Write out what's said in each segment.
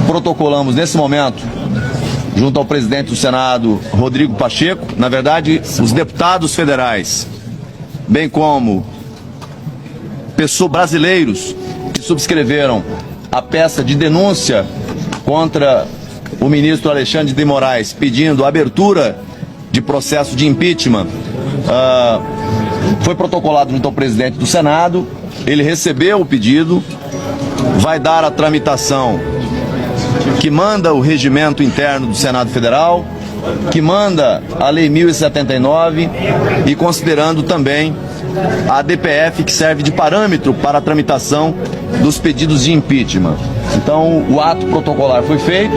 protocolamos nesse momento, junto ao presidente do Senado, Rodrigo Pacheco, na verdade, os deputados federais, bem como pessoas brasileiros que subscreveram a peça de denúncia contra o ministro Alexandre de Moraes, pedindo a abertura de processo de impeachment, foi protocolado junto ao presidente do Senado. Ele recebeu o pedido, vai dar a tramitação que manda o regimento interno do Senado Federal, que manda a Lei 1079 e considerando também a DPF, que serve de parâmetro para a tramitação dos pedidos de impeachment. Então, o ato protocolar foi feito,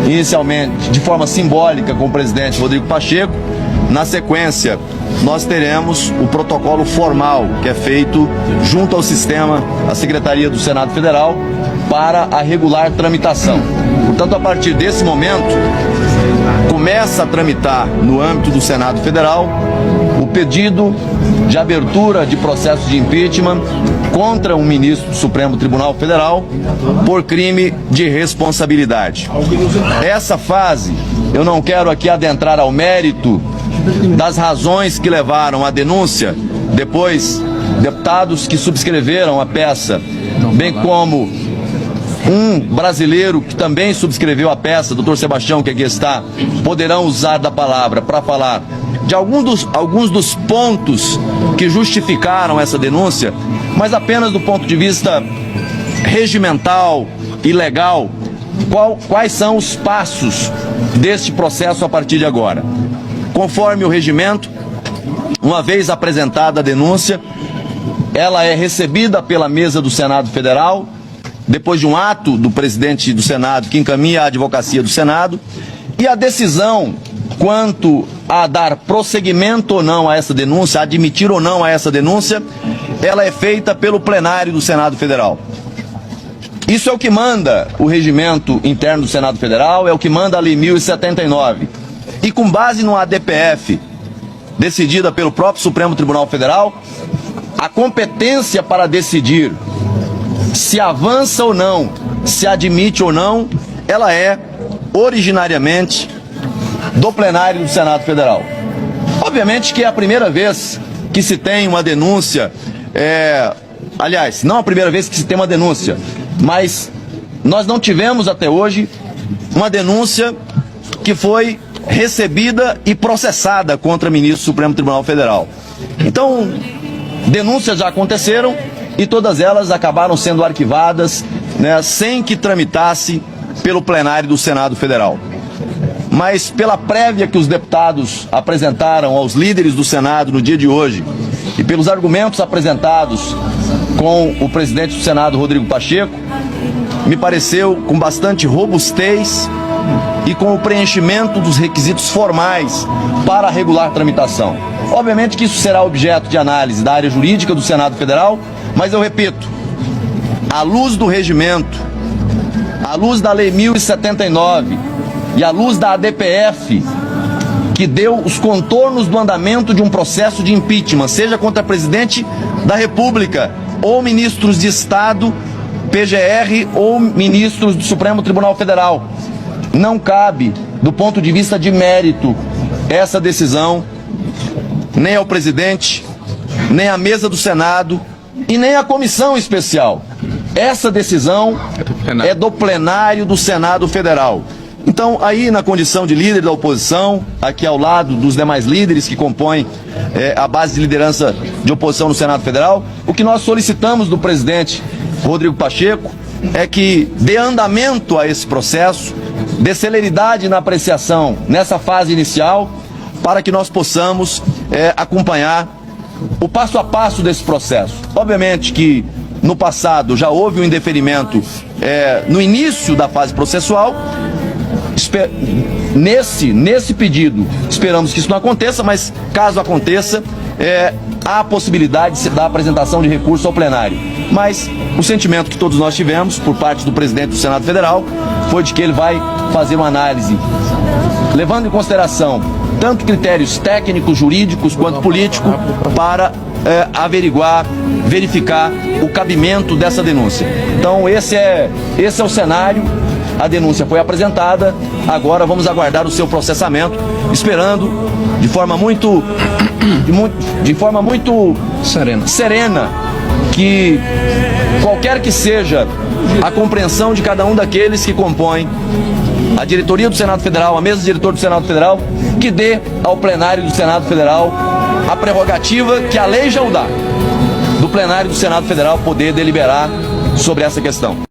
inicialmente de forma simbólica com o presidente Rodrigo Pacheco. Na sequência, nós teremos o protocolo formal, que é feito junto ao sistema, a Secretaria do Senado Federal, para a regular tramitação. Portanto, a partir desse momento, começa a tramitar no âmbito do Senado Federal o pedido de abertura de processo de impeachment contra um ministro do Supremo Tribunal Federal por crime de responsabilidade. Essa fase, eu não quero aqui adentrar ao mérito das razões que levaram à denúncia. Depois, deputados que subscreveram a peça, bem como um brasileiro que também subscreveu a peça, doutor Sebastião, que aqui está, poderão usar da palavra para falar de alguns dos pontos que justificaram essa denúncia, mas apenas do ponto de vista regimental e legal, quais são os passos deste processo a partir de agora. Conforme o regimento, uma vez apresentada a denúncia, ela é recebida pela mesa do Senado Federal, depois de um ato do presidente do Senado que encaminha a advocacia do Senado, e a decisão quanto a dar prosseguimento ou não a essa denúncia, admitir ou não a essa denúncia, ela é feita pelo plenário do Senado Federal. Isso é o que manda o regimento interno do Senado Federal, é o que manda a Lei 1079. E com base no ADPF, decidida pelo próprio Supremo Tribunal Federal, a competência para decidir se avança ou não, se admite ou não, ela é originariamente do plenário do Senado Federal. Obviamente que é a primeira vez que se tem uma denúncia, aliás, não a primeira vez que se tem uma denúncia, mas nós não tivemos até hoje uma denúncia que foi recebida e processada contra ministro do Supremo Tribunal Federal. Então, denúncias já aconteceram e todas elas acabaram sendo arquivadas, né, sem que tramitasse pelo plenário do Senado Federal. Mas pela prévia que os deputados apresentaram aos líderes do Senado no dia de hoje e pelos argumentos apresentados com o presidente do Senado, Rodrigo Pacheco, me pareceu com bastante robustez e com o preenchimento dos requisitos formais para a regular tramitação. Obviamente que isso será objeto de análise da área jurídica do Senado Federal, mas eu repito, à luz do regimento, à luz da Lei 1079 e à luz da ADPF, que deu os contornos do andamento de um processo de impeachment, seja contra presidente da República ou ministros de Estado, PGR ou ministros do Supremo Tribunal Federal, não cabe, do ponto de vista de mérito, essa decisão nem ao presidente, nem à mesa do Senado e nem à comissão especial. Essa decisão é do plenário do Senado Federal. Então, aí na condição de líder da oposição, aqui ao lado dos demais líderes que compõem a base de liderança de oposição no Senado Federal, o que nós solicitamos do presidente Rodrigo Pacheco é que dê andamento a esse processo, dê celeridade na apreciação nessa fase inicial, para que nós possamos acompanhar o passo a passo desse processo. Obviamente que no passado já houve um indeferimento no início da fase processual. Nesse pedido, esperamos que isso não aconteça, mas caso aconteça, há a possibilidade da apresentação de recurso ao plenário. Mas o sentimento que todos nós tivemos por parte do presidente do Senado Federal foi de que ele vai fazer uma análise levando em consideração tanto critérios técnicos, jurídicos quanto políticos para averiguar, verificar o cabimento dessa denúncia. Então esse é o cenário. A denúncia foi apresentada, agora vamos aguardar o seu processamento, esperando de forma muito serena que qualquer que seja a compreensão de cada um daqueles que compõem a diretoria do Senado Federal, a mesa diretora do Senado Federal, que dê ao plenário do Senado Federal a prerrogativa que a lei já o dá, do plenário do Senado Federal poder deliberar sobre essa questão.